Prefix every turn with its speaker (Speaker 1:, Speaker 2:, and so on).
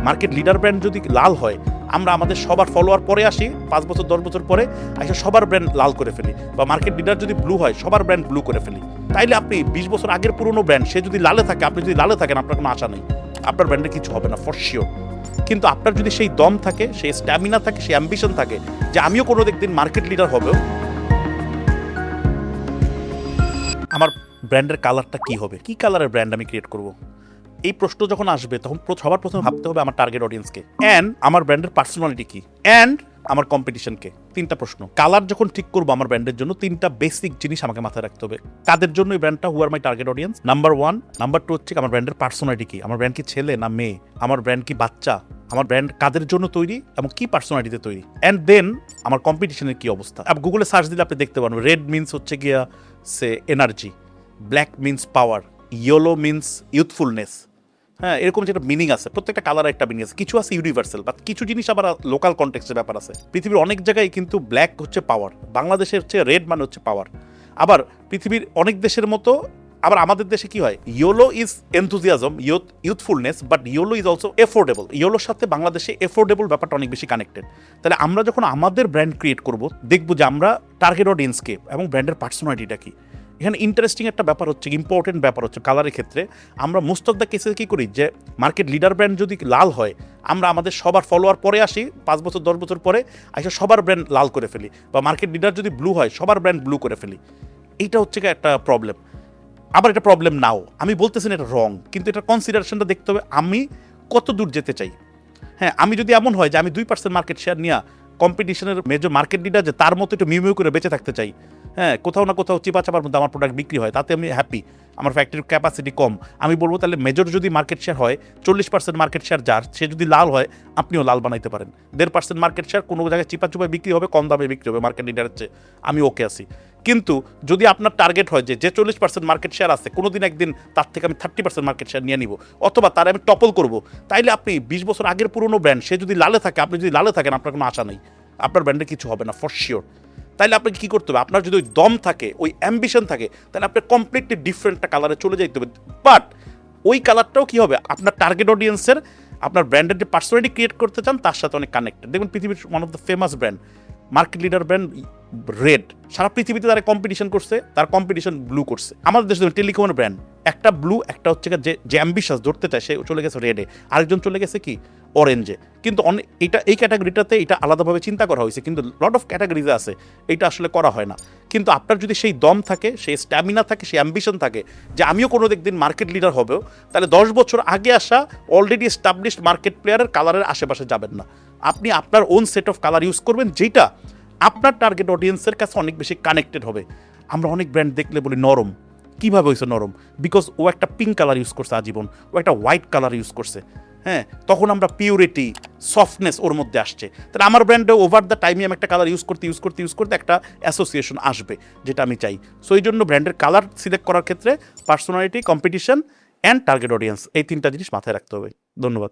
Speaker 1: Market leader brand যদি লাল হয়, আমরা আমাদের সবার ফলোয়ার পরে আসি 5 বছর 10 বছর পরে এসে সবার ব্র্যান্ড লাল করে ফেলি, বা মার্কেট লিডার যদি ব্লু হয় সবার ব্র্যান্ড ব্লু করে ফেলি। তাইলে আপনি 20 বছর আগের পুরনো ব্র্যান্ড, সে যদি লালে থাকে, আপনি যদি লালে থাকেন, আপনার কোনো আশা নেই, আপনার ব্র্যান্ডে কিছু হবে না ফর শিওর। কিন্তু আপনার যদি সেই দম থাকে, সেই স্ট্যামিনা থাকে, সেই অ্যাম্বিশন থাকে যে আমিও কোনো একদিন মার্কেট লিডার হবেও, আমার ব্র্যান্ডের কালারটা কি হবে, কি কালারের ব্র্যান্ড আমি ক্রিয়েট করব, এই প্রশ্ন যখন আসবে তখন সবার প্রথমে ভাবতে হবে আমার টার্গেট অডিয়েন্সকে, অ্যান্ড আমার ব্র্যান্ডের পার্সোনালিটি কি, অ্যান্ড আমার কম্পিটিশনকে। 3টা প্রশ্ন। কালার যখন ঠিক করবো আমার ব্র্যান্ডের জন্য, 3টা বেসিক জিনিস আমাকে মাথায় রাখতে হবে। কাদের জন্য এই ব্র্যান্ডটা, who are my target audience, number 1। Number 2 হচ্ছে আমার ব্র্যান্ডের পার্সোনালিটি কি, আমার ব্র্যান্ড কি ছেলে না মেয়ে, আমার ব্র্যান্ড কি বাচ্চা, আমার ব্র্যান্ড কাদের জন্য তৈরি এবং কি পার্সোনালিটিতে তৈরি, অ্যান্ড দেন আমার কম্পিটিশনের কি অবস্থা। আপনি গুগলে সার্চ দিলে আপনি দেখতে পারবেন, রেড মিনস হচ্ছে গিয়া সে এনার্জি, ব্ল্যাক মিনস পাওয়ার, ইয়েলো মিনস ইউথফুলনেস। হ্যাঁ, এরকম যেটা মিনিং আছে, প্রত্যেকটা কালার একটা মিনিং আছে, কিছু আছে ইউনিভার্সাল, বাট কিছু জিনিস আবার লোকাল কনটেক্সটের ব্যাপার আছে। পৃথিবীর অনেক জায়গায় কিন্তু ব্ল্যাক হচ্ছে পাওয়ার, বাংলাদেশে হচ্ছে রেড মানে হচ্ছে পাওয়ার। আবার পৃথিবীর অনেক দেশের মতো আবার আমাদের দেশে কি হয়, yellow is enthusiasm, youthfulness, but yellow is also affordable. ইয়োলোর সাথে বাংলাদেশে এফোর্ডেবল ব্যাপারটা অনেক বেশি কানেক্টেড। তাহলে আমরা যখন আমাদের ব্র্যান্ড ক্রিয়েট করব, দেখবো যে আমরা টার্গেট অডিয়েন্সকে এবং ব্র্যান্ডের পার্সোনালিটিটা কি। এখানে ইন্টারেস্টিং একটা ব্যাপার হচ্ছে, ইম্পর্টেন্ট ব্যাপার হচ্ছে কালারের ক্ষেত্রে আমরা মোস্ট অফ দ্য কেসে কী করি, যে মার্কেট লিডার ব্র্যান্ড যদি লাল হয়, আমরা আমাদের সবার ফলোয়ার পরে আসি 5 বছর 10 বছর পরে এসে সবার ব্র্যান্ড লাল করে ফেলি, বা মার্কেট লিডার যদি ব্লু হয় সবার ব্র্যান্ড ব্লু করে ফেলি। এইটা হচ্ছে একটা প্রবলেম। আবার এটা প্রবলেম নাও, আমি বলতেছি না এটা রং, কিন্তু এটা কনসিডারেশনটা দেখতে হবে আমি কত দূর যেতে চাই। হ্যাঁ, আমি যদি এমন হয় যে আমি 2% মার্কেট শেয়ার নিয়ে কম্পিটিশনের মেজর মার্কেট লিডার যে তার মতো একটু মিউ করে বেঁচে থাকতে চাই, হ্যাঁ, কোথাও না কোথাও চিপা চাপার মধ্যে আমার প্রোডাক্ট বিক্রি হয়, তাতে আমি হ্যাপি, আমার ফ্যাক্টরির ক্যাপাসিটি কম, আমি বলবো তাহলে মেজর যদি মার্কেট শেয়ার হয় 40% মার্কেট শেয়ার যার, সে যদি লাল হয় আপনিও লাল বানাইতে পারেন। 1.5% মার্কেট শেয়ার কোনো জায়গায় চিপা চুপায় বিক্রি হবে, কম দামে বিক্রি হবে মার্কেট লিডারের চেয়ে, আমি ওকে আছি। কিন্তু যদি আপনার টার্গেট হয় যে 40% মার্কেট শেয়ার আছে, কোনো দিন একদিন তার থেকে আমি 30% মার্কেট শেয়ার নিয়ে নিব, অথবা তার আমি টপল করব, তাইলে আপনি 20 বছর আগের পুরনো ব্র্যান্ড, সে যদি লালে থাকে, আপনি যদি লালে থাকেন, আপনার কোনো আশা নেই, আপনার ব্র্যান্ডে কিছু হবে না ফর শিওর। তাইলে আপনাকে কী করতে হবে, আপনার যদি ওই দম থাকে, ওই অ্যাম্বিশন থাকে, তাহলে আপনার কমপ্লিটলি ডিফারেন্ট একটা কালারে চলে যাইতে হবে। বাট ওই কালারটাও কী হবে, আপনার টার্গেট অডিয়েন্সের, আপনার ব্র্যান্ডের যে পার্সোনালিটি ক্রিয়েট করতে চান তার সাথে অনেক কানেক্টেড। দেখুন পৃথিবীর one of the famous brand, market leader brand red, সারা পৃথিবীতে তারা কম্পিটিশন করছে, তার কম্পিটিশন ব্লু করছে। আমাদের দেশে টেলিকমের ব্র্যান্ড, একটা ব্লু, একটা হচ্ছে যে অ্যাম্বিশাস ধরতে চায় সে চলে গেছে রেডে, আরেকজন চলে গেছে কি অরেঞ্জে। কিন্তু এই ক্যাটাগরিটাতে এটা আলাদাভাবে চিন্তা করা হয়েছে, কিন্তু লট অফ ক্যাটাগরিজে আছে এটা আসলে করা হয় না। কিন্তু আপনার যদি সেই দম থাকে, সেই স্ট্যামিনা থাকে, সেই অ্যাম্বিশন থাকে যে আমিও কোনো একদিন মার্কেট লিডার হবেও, তাহলে 10 বছর আগে আসা অলরেডি এস্টাবলিশড মার্কেট প্লেয়ারের কালারের আশেপাশে যাবেন না, আপনি আপনার own set of colour use করবেন, যেটা আপনার টার্গেট অডিয়েন্সের কাছে অনেক বেশি কানেক্টেড হবে। আমরা অনেক ব্র্যান্ড দেখলে বলি নরম, কীভাবে হয়েছে নরম, বিকজ ও একটা পিঙ্ক কালার ইউজ করছে আজীবন, ও একটা হোয়াইট কালার ইউজ করছে, হ্যাঁ, তখন আমরা পিউরিটি, সফটনেস ওর মধ্যে আসছে। তাহলে আমার ব্র্যান্ডে ওভার দ্য টাইমে আমি একটা কালার ইউজ করতে একটা অ্যাসোসিয়েশন আসবে, যেটা আমি চাই। সো এই জন্য ব্র্যান্ডের কালার সিলেক্ট করার ক্ষেত্রে personality, competition and target audience, এই 3টা জিনিস মাথায় রাখতে হবে। ধন্যবাদ।